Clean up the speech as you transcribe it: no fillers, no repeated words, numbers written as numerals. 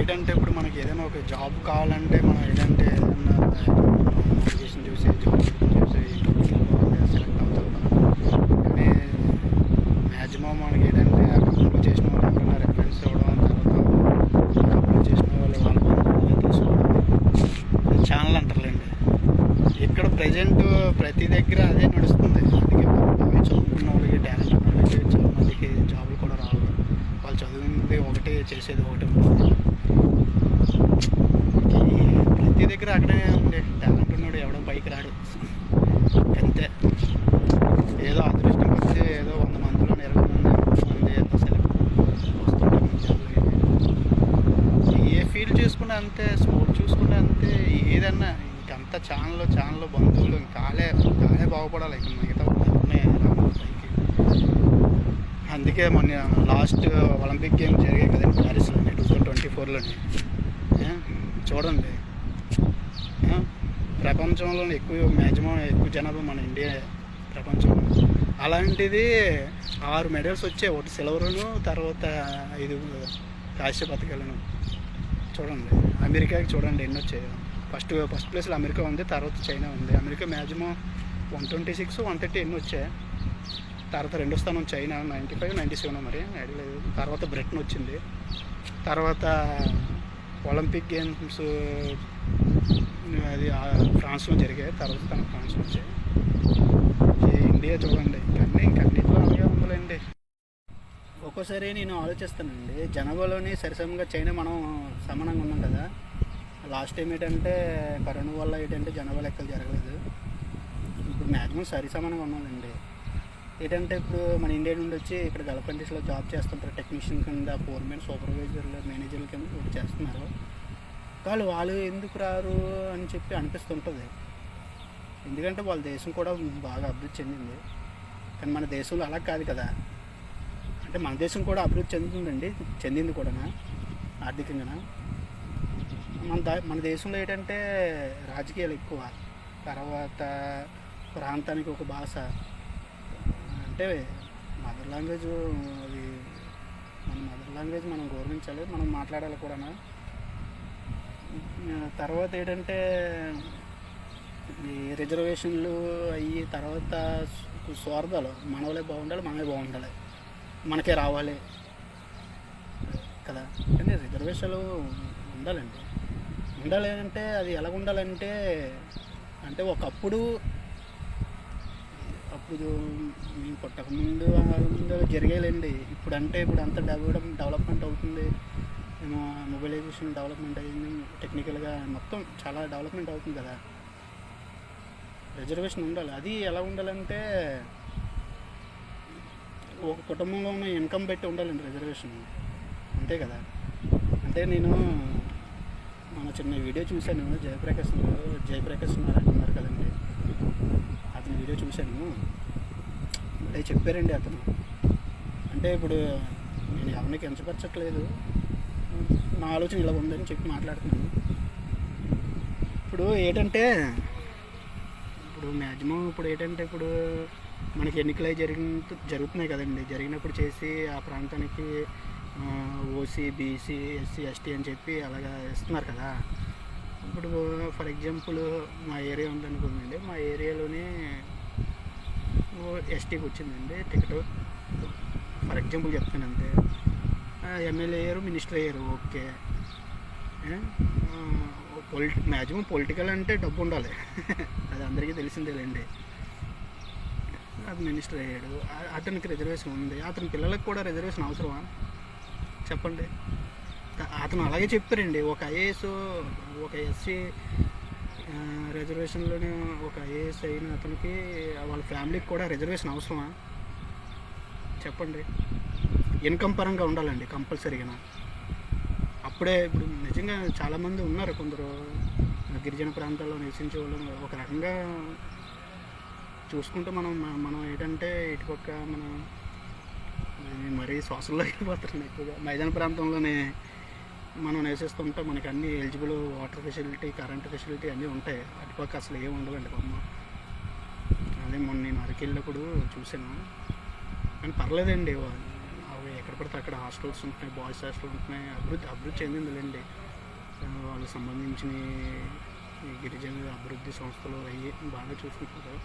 ఏంటంటే ఇప్పుడు మనకి ఏదైనా ఒక జాబ్ కావాలంటే మనం ఏంటంటే ఏదైనా నోటిఫికేషన్ చూసి జాబ్ చూసి సెలెక్ట్ అవుతాం మనం. కానీ మ్యాక్సిమం మనకి ఏంటంటే ఆ కంపెనీలో చేసిన వాళ్ళు ఎవరైనా రెఫరెన్స్ ఇవ్వడం, తర్వాత అప్లై చేసిన వాళ్ళు వాళ్ళ తీసుకోవడం ఛానల్ అంటారులేండి. ఇక్కడ ప్రజెంట్ ప్రతి దగ్గర అదే నడుస్తుంది. అందుకే బాగా చదువుకున్న వాళ్ళకి, టాలెంట్ ఉన్న వాళ్ళకి చాలా మందికి జాబులు కూడా రావు. వాళ్ళు చదివింది ఒకటి, చేసేది ఒకటి ఉంటుంది. ప్రతి దగ్గర అక్కడే ఉంది. టాలెంట్ ఉన్నాడు ఎవడో పైకి రాడు, అంతే. ఏదో అదృష్టం వస్తే ఏదో 100 మందిలో 20 మంది ఏదో సెలెక్ట్ వస్తుంటారు. ఏ ఫీల్డ్ చూసుకున్నా అంతే, స్పోర్ట్స్ చూసుకున్నా అంతే, ఏదన్నా ఇంకంతా ఛానల్ బంధువులు కాలే బాగుపడాలి. ఇక మిగతా పైకి. అందుకే మొన్న లాస్ట్ ఒలింపిక్ గేమ్స్ జరిగాయి కదండి ప్యారిస్లోని 2024లోని. చూడండి, ప్రపంచంలో మ్యాక్సిమం ఎక్కువ జనాభా మన ఇండియా ప్రపంచంలో. అలాంటిది 6 మెడల్స్ వచ్చాయి. ఒకటి సిల్వరును, తర్వాత 5 కాంస్య పథకాలను. చూడండి అమెరికాకి చూడండి ఎన్ని వచ్చాయి. ఫస్ట్ ప్లేస్లో అమెరికా ఉంది, తర్వాత చైనా ఉంది. అమెరికా మ్యాక్సిమం 126, 130 ఎన్ని వచ్చాయి. తర్వాత రెండో స్థానం చైనా 95, 97 మరి ఐడియా లేదు. తర్వాత బ్రిటన్ వచ్చింది. తర్వాత ఒలింపిక్ గేమ్స్ అది ఫ్రాన్స్లో జరిగాయి. తర్వాత స్థానం ఫ్రాన్స్ వచ్చాయి. ఇండియా చూడండి ఇంకన్నిట్లో అలాగే ఉండాలండి. ఒక్కోసారి నేను ఆలోచిస్తానండి, జనాభాలోని సరిసమంగా చైనా మనం సమానంగా ఉన్నాం కదా. లాస్ట్ టైం ఏంటంటే కరోనా వల్ల ఏంటంటే జనాభా లెక్కలు జరగలేదు. ఇప్పుడు మ్యాక్సిమం సరిసమానంగా ఉన్నామండి. ఏంటంటే ఇప్పుడు మన ఇండియా నుండి వచ్చి ఇక్కడ గల్ఫ్ కంట్రీస్లో జాబ్ చేస్తుంటారు. టెక్నీషియన్ కింద, ఫోర్మెన్, సూపర్వైజర్లు, మేనేజర్ల కింద కూడా చేస్తున్నారు. కానీ వాళ్ళు ఎందుకు రారు అని చెప్పి అనిపిస్తుంటుంది. ఎందుకంటే వాళ్ళ దేశం కూడా బాగా అభివృద్ధి చెందింది. కానీ మన దేశంలో అలా కాదు కదా. అంటే మన దేశం కూడా అభివృద్ధి చెందింది కూడా ఆర్థికంగా. మన దేశంలో ఏంటంటే రాజకీయాలు ఎక్కువ, తర్వాత ప్రాంతానికి ఒక భాష, అంటే మదర్ లాంగ్వేజ్, అది మన మదర్ లాంగ్వేజ్ మనం గౌరవించాలి, మనం మాట్లాడాలి కూడా. తర్వాత ఏంటంటే ఈ రిజర్వేషన్లు అయ్యి, తర్వాత స్వార్థాలు, మనవలే బాగుండాలి, మనమే బాగుండాలి, మనకే రావాలి కదా. కానీ రిజర్వేషన్లు ఉండాలి అంటే అది ఎలా ఉండాలంటే, అంటే ఒకప్పుడు మేము పుట్టకముందు జరిగేలేండి. ఇప్పుడు అంత డెవలప్మెంట్ అవుతుంది. మొబైలైజేషన్ డెవలప్మెంట్ అయ్యింది, టెక్నికల్గా మొత్తం చాలా డెవలప్మెంట్ అవుతుంది కదా. రిజర్వేషన్ ఉండాలి. అది ఎలా ఉండాలంటే ఒక కుటుంబంలో ఉన్న ఇన్కమ్ బట్టి ఉండాలండి రిజర్వేషన్, అంతే కదా. అంటే నేను మన చిన్న వీడియో చూశాను, జయప్రకాష్ ఉన్నారు కదండి, అతని వీడియో చూశాను. అది చెప్పారండి అతను. అంటే ఇప్పుడు నేను ఎవరిని కించపరచట్లేదు, నా ఆలోచన ఇలా ఉందని చెప్పి మాట్లాడుతున్నాను. ఇప్పుడు మ్యాక్సిమం ఇప్పుడు మనకి ఎన్నికలు జరుగుతున్నాయి కదండి. జరిగినప్పుడు చేసి ఆ ప్రాంతానికి ఓసీ, బీసీ, ఎస్సీ, ఎస్టీ అని చెప్పి అలాగా ఇస్తున్నారు కదా. ఇప్పుడు ఫర్ ఎగ్జాంపుల్ మా ఏరియా ఉందనుకుందండి, మా ఏరియాలోనే ఎస్టీకి వచ్చిందండి టికెట్. ఫర్ ఎగ్జాంపుల్ చెప్తాను అంతే. ఎమ్మెల్యే అయ్యారు, మినిస్టర్ అయ్యారు, ఓకే. మ్యాక్సిమం పొలిటికల్ అంటే డబ్బు ఉండాలి, అది అందరికీ తెలిసిందేలేండి. అది మినిస్టర్ అయ్యాడు, అతనికి రిజర్వేషన్ ఉంది. అతని పిల్లలకు కూడా రిజర్వేషన్ అవసరమా చెప్పండి. అతను అలాగే చెప్పారండి. ఒక ఐఏఎస్, ఒక ఎస్సీ రిజర్వేషన్లోనే ఒక ఐఏఎస్ అయిన అతనికి వాళ్ళ ఫ్యామిలీకి కూడా రిజర్వేషన్ అవసరమా చెప్పండి. ఇన్కమ్ పరంగా ఉండాలండి కంపల్సరీగా. అప్పుడే ఇప్పుడు నిజంగా చాలామంది ఉన్నారు, కొందరు గిరిజన ప్రాంతాల్లో నివసించే వాళ్ళు. ఒక రకంగా చూసుకుంటే మనం ఏంటంటే ఇటుపక్క మనం మరీ సోషల్లో వెళ్ళిపోతున్నాం. ఎక్కువగా మైదాన ప్రాంతంలోనే మనం నివసిస్తుంటే మనకి అన్ని eligible water facility, current facility అన్నీ ఉంటాయి. అటుపక్క అసలు ఏమి ఉండవండి బొమ్మ. అదే మొన్న నేను అరకు వెళ్ళినప్పుడు చూశాను. కానీ పర్లేదండి, అవి ఎక్కడ పడితే అక్కడ హాస్టల్స్ ఉంటున్నాయి, బాయ్స్ హాస్టల్ ఉంటున్నాయి. అభివృద్ధి చెందిందిలేండి. వాళ్ళకి సంబంధించిన ఈ గిరిజన అభివృద్ధి సంస్థలు అవి బాగా చూసుకుంటారు.